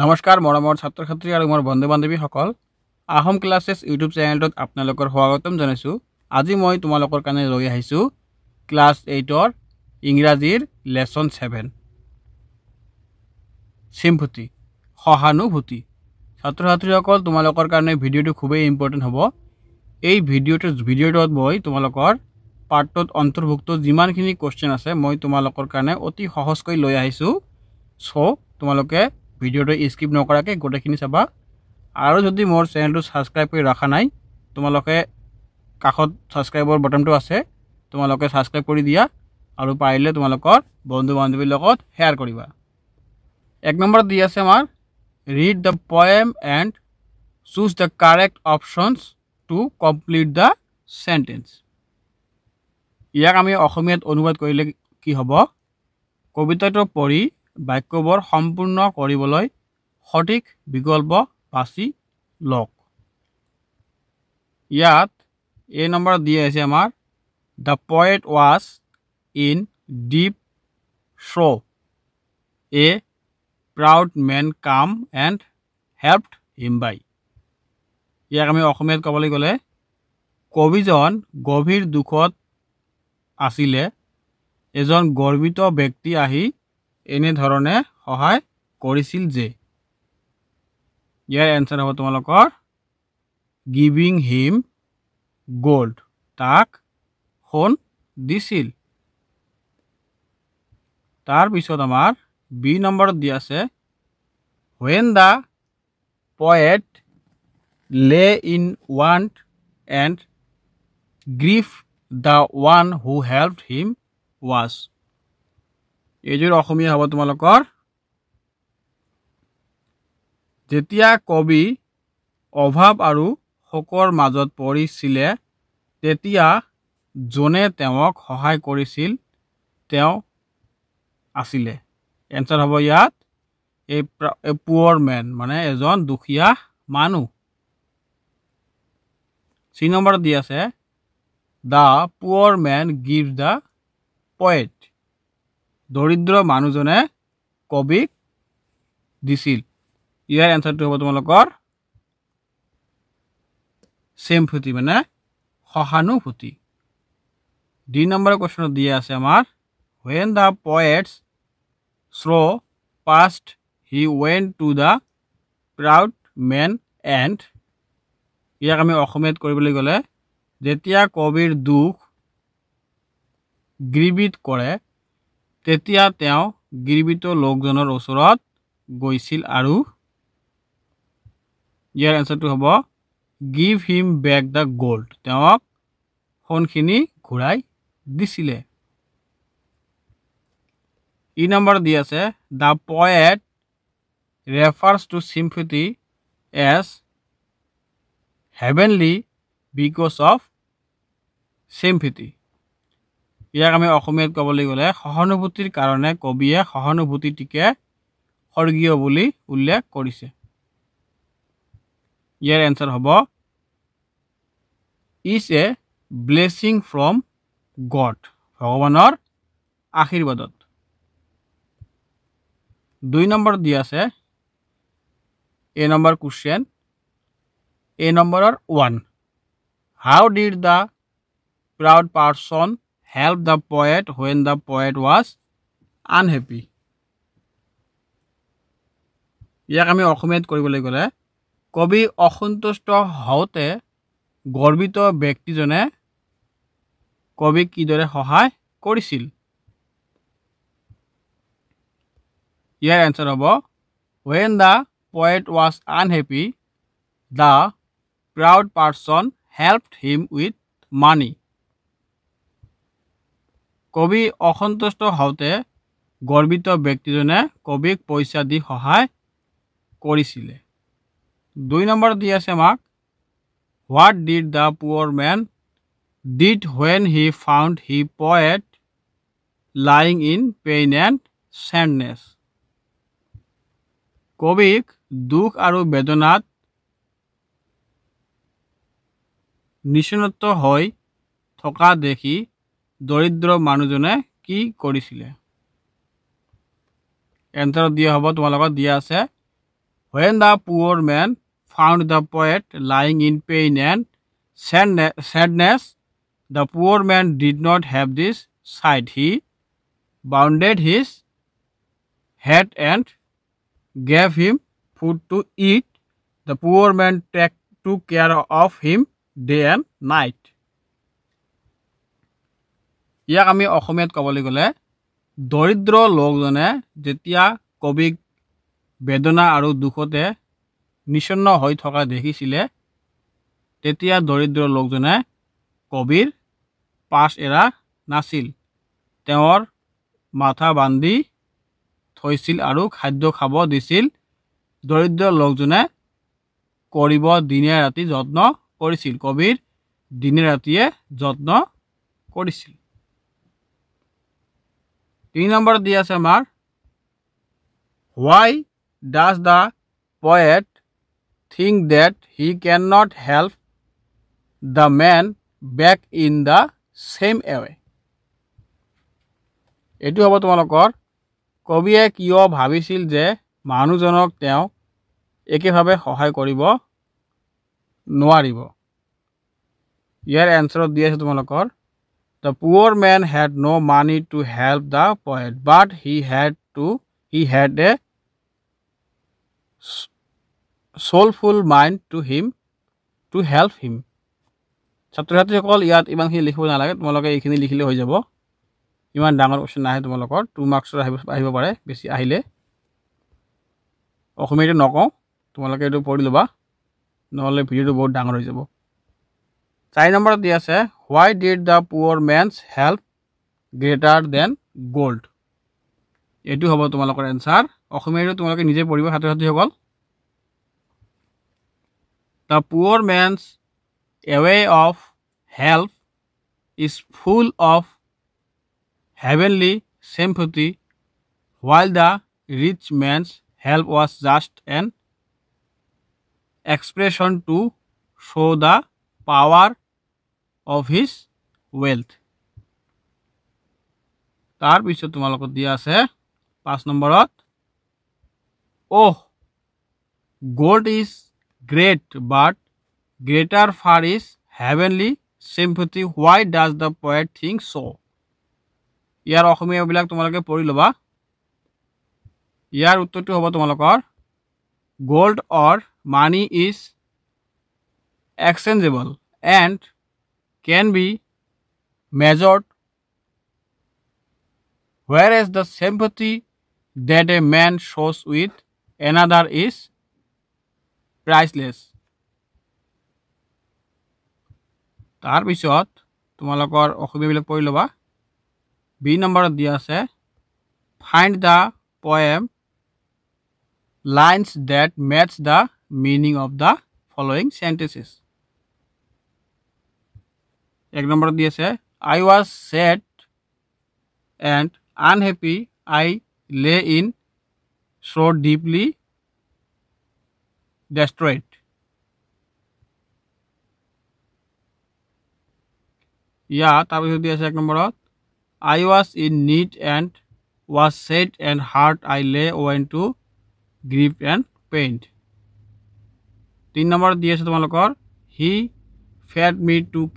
নমস্কাৰ মৰমৰ ছাত্ৰ ছাত্ৰী আৰু মোৰ বন্ধু বান্ধৱীসকল আহোম ক্লাছেছ ইউটিউব চেনেলটোত আপোনালোকৰ স্বাগতম জনাইছোঁ। আজি মই তোমালোকৰ কাৰণে লৈ আহিছোঁ ক্লাছ 8ৰ ইংৰাজীৰ লেসন 7 সিম্পথি সহানুভূতি। ছাত্ৰ ছাত্ৰীসকল তোমালোকৰ কাৰণে ভিডিঅ'টো খুবেই ইম্পৰ্টেণ্ট হ'ব। এই ভিডিঅ'টোত মই তোমালোকৰ পাৰ্টত অন্তৰ্ভুক্ত যিমানখিনি কোৱেশ্চন আছে মই তোমালোকৰ কাৰণে অতি সহজকৈ লৈ আহিছোঁ। সো তোমালোকে ভিডিঅ'টো স্কিপ নকৰাকৈ গোটেইখিনি চাবা। আৰু যদি মোৰ চেনেলটো সাবস্ক্ৰাইব কৰি ৰাখা নাই তোমালোকে কাষত সাবস্ক্ৰাইবৰ বাটনটো আছে, তোমালোকে সাবস্ক্ৰাইব কৰি দিয়া আৰু পাৰিলে তোমালোকৰ বন্ধু বান্ধৱীৰ লগত শেয়াৰ কৰিবা। 1 নম্বৰ দি আছে আমাৰ read the poem and choose the correct options to complete the sentence. ইয়াক আমি অসমীয়াত অনুবাদ কৰিলে কি হ'ব? কবিতাটো পঢ়ি বাক্যবোৰ সম্পূৰ্ণ কৰিবলৈ সঠিক বিকল্প বাছি লওক। ইয়াত এ নম্বৰ দিয়া আছে আমাৰ the poet was in deep sorrow a proud man came and helped him by. ইয়াক আমি অসমীয়াত ক'বলৈ গ'লে কবিজন গভীৰ দুখত আছিলে, এজন গৰ্বিত ব্যক্তি আহি এনেধৰণে সহায় কৰিছিল যে। ইয়াৰ এনসাৰ হ'ব তোমালোকৰ গিভিং হিম গোল্ড, তাক সোণ দিছিল। তাৰপিছত আমাৰ বি নম্বৰত দি আছে when the poet lay in want and grief the one who helped him was। এইযোৰ অসমীয়া হ'ব তোমালোকৰ যেতিয়া কবি অভাৱ আৰু শোকৰ মাজত পৰিছিলে তেতিয়া যোনে তেওঁক সহায় কৰিছিল তেওঁ আছিলে। এনসাৰ হ'ব ইয়াত এ পুৱাৰ মেন, মানে এজন দুখীয়া মানুহ। চি নম্বৰত দি আছে দ্য পুৱাৰ মেন গিভছ দ্য পয়েট, দৰিদ্ৰ মানুহজনে কবিক দিছিল। ইয়াৰ এনসাৰটো হ'ব তোমালোকৰ সিম্পথি, মানে সহানুভূতি। ডি নম্বৰ কোৱেশ্চনত দিয়া আছে আমাৰ when the poet's sorrow passed he went to the proud man and। ইয়াক আমি অসমীয়াত কৰিবলৈ গ'লে যেতিয়া কবিৰ দুখ গৃহীত কৰে তেতিয়া তেওঁ গৃহীত লোকজনৰ ওচৰত গৈছিল আৰু ইয়াৰ এনসাৰটো হ'ব give him back the gold, তেওঁক সোণখিনি ঘূৰাই দিছিলে। ই নম্বৰ দি আছে the poet refers to sympathy as heavenly because of sympathy. ইয়াক আমি অসমীয়াত ক'বলৈ গ'লে সহানুভূতিৰ কাৰণে কবিয়ে সহানুভূতিটিকে স্বৰ্গীয় বুলি উল্লেখ কৰিছে। ইয়াৰ এনসাৰ হ'ব is a blessing from god, ভগৱানৰ আশীৰ্বাদত। 2 নম্বৰ দি আছে এ নম্বৰ কুৱেশ্চন, এ নম্বৰৰ 1 how did the proud person help the poet when the poet was unhappy। ইয়াক আমি অসমীয়াত কৰিবলৈ গ'লে কবি অসন্তুষ্ট হওঁতে গৰ্বিত ব্যক্তিজনে কবিক কিদৰে সহায় কৰিছিল। ইয়াৰ এনসাৰ হ'ব when the poet was unhappy the proud person helped him with money। কবি অসন্তুষ্ট হওঁতে গৰ্বিত ব্যক্তিজনে কবিক পইচা দি সহায় কৰিছিলে। 2 নম্বৰ দি আছে আমাক what did the poor man did when he found his poet lying in pain and sadness। কবিক দুখ আৰু বেদনাত নিশ্চিন্ত হৈ থকা দেখি দৰিদ্ৰ মানুহজনে কি কৰিছিলে। এনসাৰ দিয়া হ'ব তোমালোকৰ দিয়া আছে When the poor man found the poet lying in pain and sadness, the poor man did not have this sight. He bounded his head and gave him food to eat. The poor man took care of him day and night. ইয়াক আমি অসমীয়াত ক'বলৈ গ'লে দৰিদ্ৰ লোকজনে যেতিয়া কবিক বেদনা আৰু দুখতে নিচন্ন হৈ থকা দেখিছিলে তেতিয়া দৰিদ্ৰ লোকজনে কবিৰ পাছ এৰা নাছিল। তেওঁৰ মাথা বান্ধি থৈছিল আৰু খাদ্য খাব দিছিল। দৰিদ্ৰ লোকজনে কৰিব দিনে ৰাতি যত্ন কৰিছিল। কবিৰ দিনে ৰাতিয়ে যত্ন কৰিছিল। 3 নম্বৰ দি আছে আমাৰ Why does the poet think that he cannot help the man back in the same way? এটো হ'ব তোমালোকৰ কবিয়ে কিয় ভাবিছিল যে মানুহজনক তেওঁ একেভাৱে সহায় কৰিব নোৱাৰিব। ইয়াৰ এনসাৰত দি আছে তোমালোকৰ The poor man had no money to help the poet, but he had a soulful mind to help him. ছাত্ৰছাত্ৰীসকল ইয়াত ইমানখিনি লিখিব নালাগে, তোমালোকে এইখিনি লিখিলে হৈ যাব। ইমান ডাঙৰ কোৱেশ্চন নাহে তোমালোকৰ 2 মাৰ্কছৰ আহিব পাৰে বেছি আহিলে। অসমীয়াটো নকওঁ, তোমালোকে এইটো পঢ়ি ল'বা, নহ'লে ভিডিঅ'টো বহুত ডাঙৰ হৈ যাব। 4 নম্বৰত দি আছে Why did the poor man's help greater than gold? এইটো হ'ব তোমালোকৰ এনসাৰ। অসমীয়াটো তোমালোকে নিজে পঢ়িবা ছাত্ৰছাত্ৰীসকল। The poor man's way of help is full of heavenly sympathy, while the rich man's help was just an expression to show the power of his wealth. তাৰ পিছত তোমালোকক দিয়া আছে 5 নম্বৰত Oh, gold is great, but greater far is heavenly sympathy. Why does the poet think so? ইয়াৰ অসমীয়াবিলাক তোমালোকে পঢ়ি ল'বা। ইয়াৰ উত্তৰটো হ'ব তোমালোকৰ gold or money is exchangeable and can be measured, whereas the sympathy that a man shows with another is priceless. তাৰ পিছত তোমালোকৰ অসমীয়াবিলাক পঢ়ি ল'বা। বি নম্বৰত দিয়া আছে Find the poem lines that match the meaning of the following sentences. 1 নম্বৰত দি আছে I was sad and unhappy. I lay in so deeply distraught. তাৰপিছত দি আছে 1 নম্বৰত I was in need and was sad and hurt. I lay open to grief and pain. 3 নম্বৰত দি আছে তোমালোকৰ He fed me took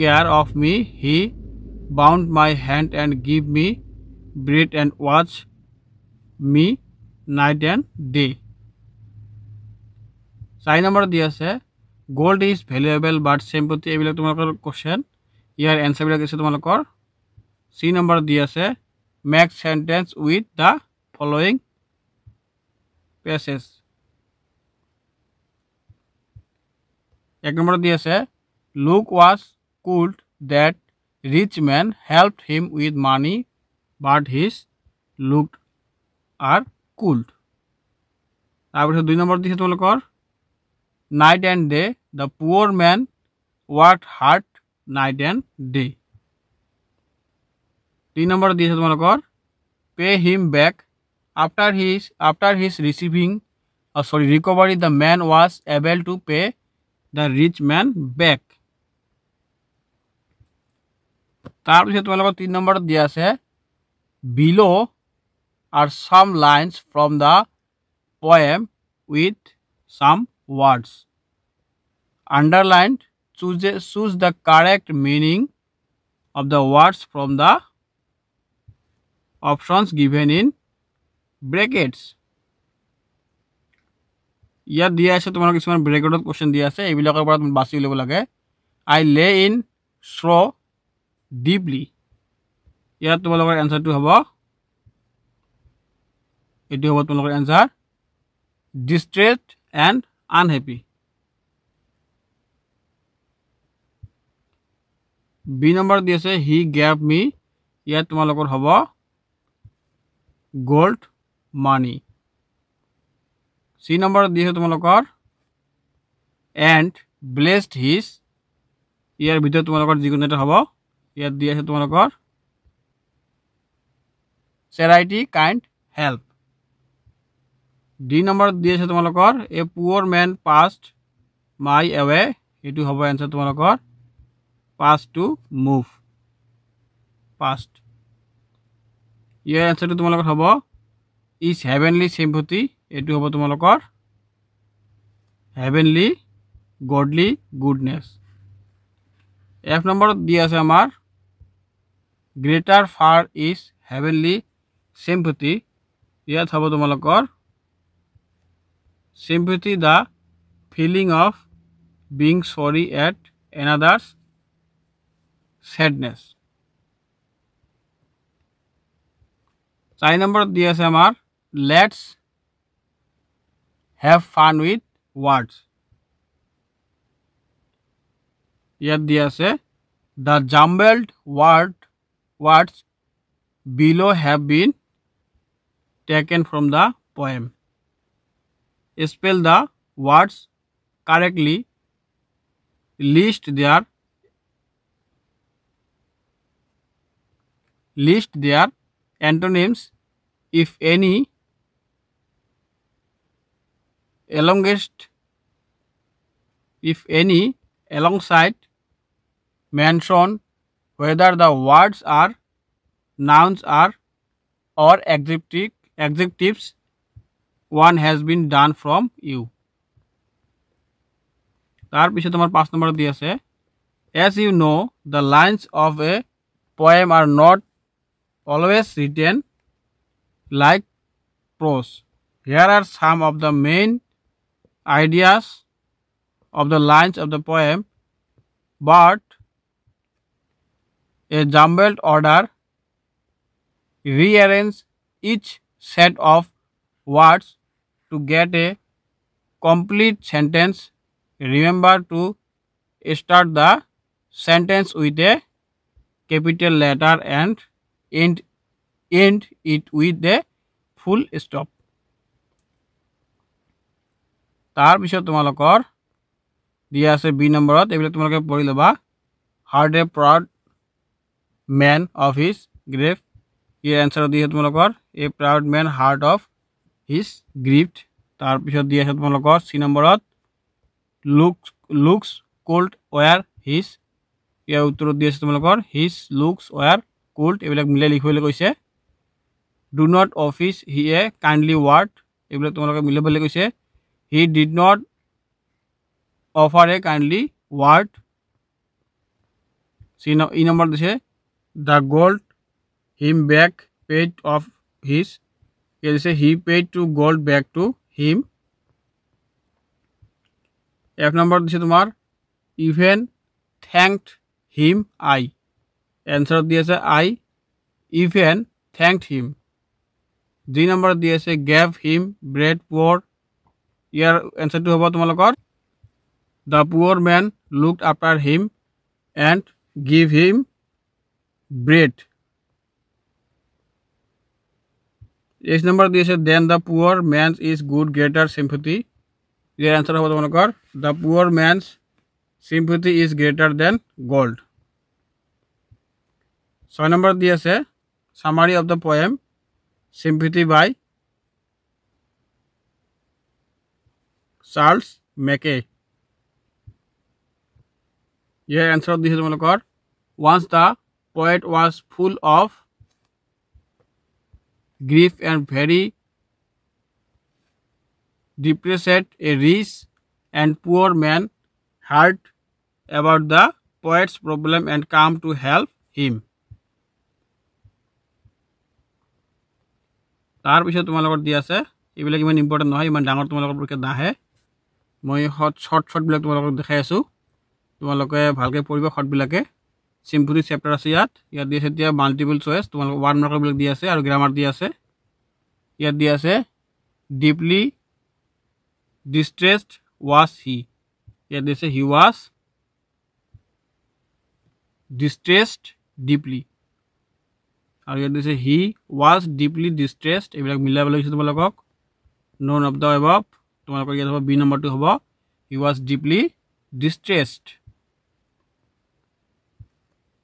care of me. He bound my hand and gave me bread and watched me night and day. 4 নম্বৰত দি আছে Gold is valuable but sympathy এইবিলাক তোমালোকৰ question. ইয়াৰ এনসাৰবিলাক আছে তোমালোকৰ C নম্বৰত দি আছে Make sentence with the following passages. 1 নম্বৰত দি আছে Luke was cooled that rich man helped him with money, but his looked are cooled. তাৰপিছত 2 নম্বৰ দিছে তোমালোকৰ Night and day the poor man worked hard night and day. 3 number দিছে তোমালোকৰ Pay him back after his recovery the man was able to pay the rich man back. তাৰপিছত তোমালোকৰ 3 নম্বৰত দিয়া আছে Below are some lines from the poem with some words. Underlined, choose the correct meaning of the words from the options given in brackets. ইয়াত দিয়া আছে তোমালোক কিছুমান ব্ৰেকেটত কোৱেশ্চন দিয়া আছে এইবিলাকৰ পৰা তুমি বাছি ল'ব লাগে আই লে ইন শ্ৰ ডিপলি ইয়াত তোমালোকৰ এনসাৰটো হ'ব এটো হ'ব তোমালোকৰ answer distressed and unhappy. B number দি আছে he gave me ইয়াত তোমালোকৰ হ'ব gold money. C number দি আছে তোমালোকৰ and blessed his ইয়াৰ ভিতৰত তোমালোকৰ যিকোনো এটা হ'ব ইয়াত দি আছে তোমালোকৰ charity kind help. D number দি আছে তোমালোকৰ a poor man passed my away এটো হ'ব आंसर তোমালোকৰ past to move past. ইয়াৰ आंसरটো তোমালোকৰ হ'ব is heavenly sympathy এটো হ'ব তোমালোকৰ heavenly godly goodness. F number দি আছে আমাৰ greater far is heavenly sympathy ইয়াত হ'ব তোমালোকৰ sympathy the feeling of being sorry at another's sadness. 4 number দি আছে আমাৰ let's have fun with words ইয়াত দি আছে the jumbled words below have been taken from the poem. Spell the words correctly. List their antonyms if any. Alongside mention whether the words are nouns or adjectives. One has been done from you. তার পিছে তোমার 5 নম্বর দি আছে as you know the lines of a poem are not always written like prose. Here are some of the main ideas of the lines of the poem, but a jumbled order rearrange each set of words to get a complete sentence. Remember to start the sentence with a capital letter and end it with a full stop. তার পিছত তোমালোকৰ দিয়া আছে B নম্বৰত এইবিলাক তোমালোকে পঢ়ি লবা heard a proud man of his grave year answer দিয়া তোমালোকৰ a proud man heard of his grief. তাৰ পিছত দিয়া আছে তোমালোকৰ সি নম্বৰত looks cold where his ইয়াৰ উত্তৰ দিয়া আছে তোমালোকৰ his looks were cold এইবিলাক মিলাই লিখিবলৈ কৈছে do not office he a kindly word এইবিলাক তোমালোকে মিলাবলৈ কৈছে he did not offer a kindly word. E number দিছে the gold him back paid of his here is he paid to gold back to him. F number দিছে তোমার even thanked him I answer দিয়েছে I even thanked him. G number দিয়েছে gave him bread poor year answer to হবো তোমালোকৰ the poor man looked after him and gave him bread. H number দিয়েছে then the poor man's is good greater sympathy year answer হবো তোমালোকৰ the poor man's sympathy is greater than gold. 6 number দিয়েছে summary of the poem sympathy by Charles Mackay year answer দিয়েছে তোমালোকৰ once the poet was full of grief and very depressed a rich and poor man heard about the poet's problem and come to help him. তাৰ পিছত তোমালোকৰ দি আছে এইবিলাক ইমান important নহয় ইমান ডাঙৰ তোমালোকৰ পৰীক্ষাত নাহে মই শৰ্টবিলাক তোমালোকক দেখাই আছোঁ তোমালোকে ভালকৈ পঢ়িবা শৰ্টবিলাকে চিম্পলি চেপ্টাৰ আছে ইয়াত দি আছে এতিয়া মাল্টিপল চইচ তোমালোকৰ ওৱান মাৰ্কৰবিলাক দি আছে আৰু গ্ৰামাৰ দি আছে ইয়াত দি আছে ডিপলি distressed was he ইয়াত দিছে he was distressed deeply আৰু ইয়াত দিছে he was deeply distressed এইবিলাক মিলাব লাগিছে তোমালোকক none of the above তোমালোকৰ ইয়াত হ'ব বি নম্বৰটো হ'ব he was deeply distressed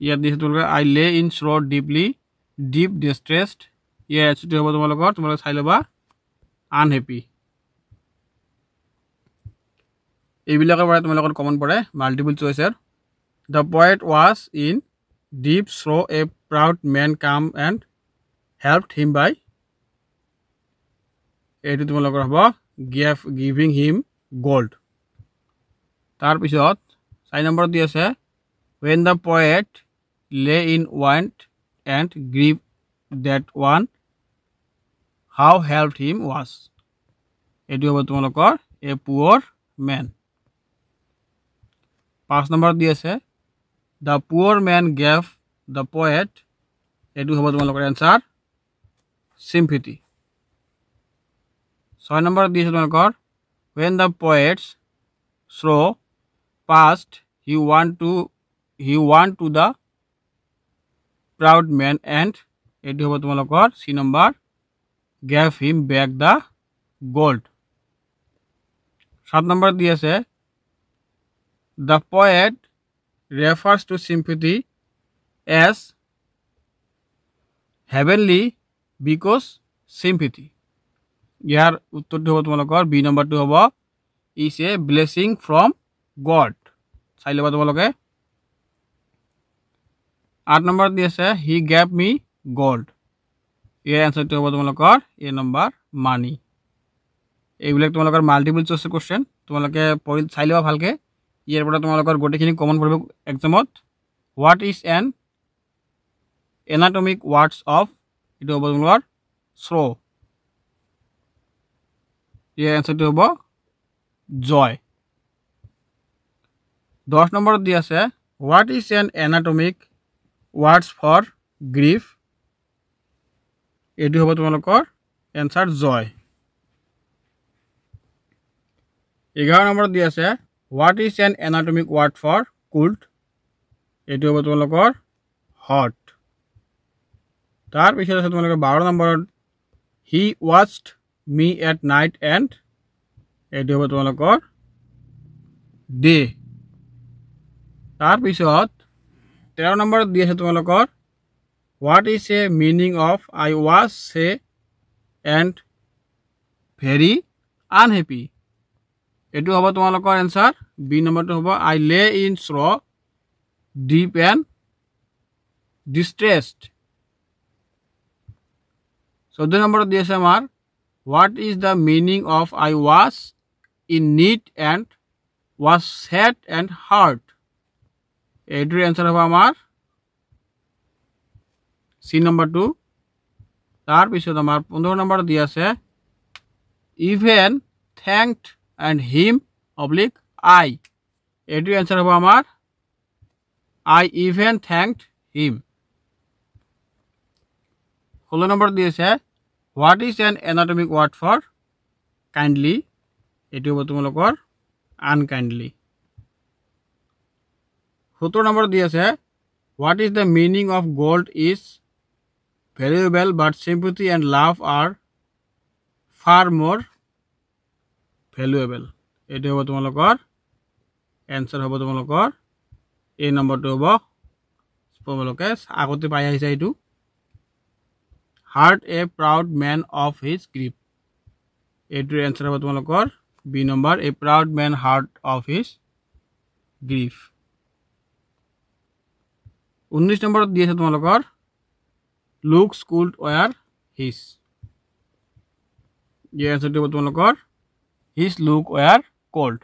ইয়াত দিছে তোমালোকৰ I lay in sorrow deep distressed ইয়াত আছে হ'ব তোমালোকৰ চাই ল'বা unhappy এইবিলাকৰ পৰা তোমালোকৰ কমন পৰে multiple চইচৰ the poet was in deep sorrow a proud man came and helped him by এইটো তোমালোকৰ হ'ব giving him gold তাৰ পিছত 4 নম্বৰ দি আছে when the poet lay in want and grief that one how helped him was এইটো হ'ব তোমালোকৰ a poor man 5 নম্বৰ দি আছে the poor man gave the poet এইটো হ'ব তোমালোকৰ आंसर sympathy 6 নম্বৰ দি আছে তোমালোকৰ when the poet's sorrow passed he went to the proud man and এইটো হ'ব তোমালোকৰ c number gave him back the gold 7 number দি আছে the poet refers to sympathy as heavenly because sympathy ইয়াৰ উত্তৰটো হ'ব তোমালোকৰ বি নম্বৰটো হ'ব is a blessing from God চাই ল'বা তোমালোকে 8 নম্বৰ দি আছে he gave me gold ইয়াৰ আনসাৰটো হ'ব তোমালোকৰ এ নম্বৰ মানি এইবিলাক তোমালোকৰ মাল্টিপল চইচ কোশ্চেন তোমালোকে পঢ়ি চাই ল'বা ভালকে ইয়াৰ পৰা তোমালোকৰ গোটেইখিনি কমন পঢ়িব এক্সামত what is an anatomic words of এটা হ'ব তোমালোকৰ sorrow ইয়াৰ আনসাৰটো হ'ব joy 10 নম্বৰত দি আছে what is an anatomic words for grief এইটো হ'ব তোমালোকৰ আনসাৰ joy 11 নম্বৰত দি আছে what is an anatomic word for cold এইটো হ'ব তোমালোকৰ hot তাৰ পিছত আছে তোমালোকৰ 12 নম্বৰত he watched me at night and এইটো হ'ব তোমালোকৰ day তাৰ পিছত 13 নম্বৰত দি আছে তোমালোকৰ what is a meaning of I was sad and very unhappy এইটো হ'ব তোমালোকৰ आंसर বি নম্বৰটো হ'ব I lay in sorrow deep and distressed 14 নম্বৰত দি আছে আমাৰ what is the meaning of I was in need and was sad and hurt এইটোৰ आंसर হ'ব আমাৰ সি নম্বৰটো তাৰ পিছত আমাৰ 15 নম্বৰ দি আছে even thanked and him oblique I এইটোৰ आंसर হ'ব আমাৰ I even thanked him 16 number দি আছে what is an anatomic word for kindly এইটো হ'ব তোমালোকৰ unkindly 17 নম্বৰ দি আছে what is the meaning of gold is valuable but sympathy and love are far more valuable এইটো হ'ব তোমালোকৰ आंसर হ'ব তোমালোকৰ এই নম্বৰটো হ'ব তোমালোকে আগতে পাই আহিছে এইটো heart a proud man of his grief এইটোৰ आंसर হ'ব তোমালোকৰ B number a proud man heart of his grief 19 নম্বৰত দি আছে তোমালোকৰ looks could were his ইয়াৰ आंसरটো হ'ব তোমালোকৰ হিজ লুক ৱেৰ কোল্ড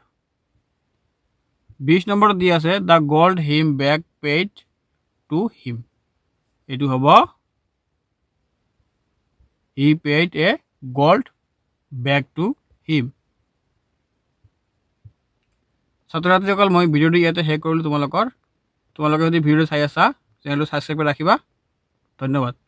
20 নম্বৰত দি আছে the gold him back paid to him এইটো হ'ব he paid a gold back to him ছাত্ৰ ছাত্ৰীসকল মই ভিডিঅ'টো ইয়াতে শেষ কৰিলোঁ তোমালোকে যদি ভিডিঅ'টো চাই আছা চেনেলটো ছাবস্ক্ৰাইব কৰি ৰাখিবা ধন্যবাদ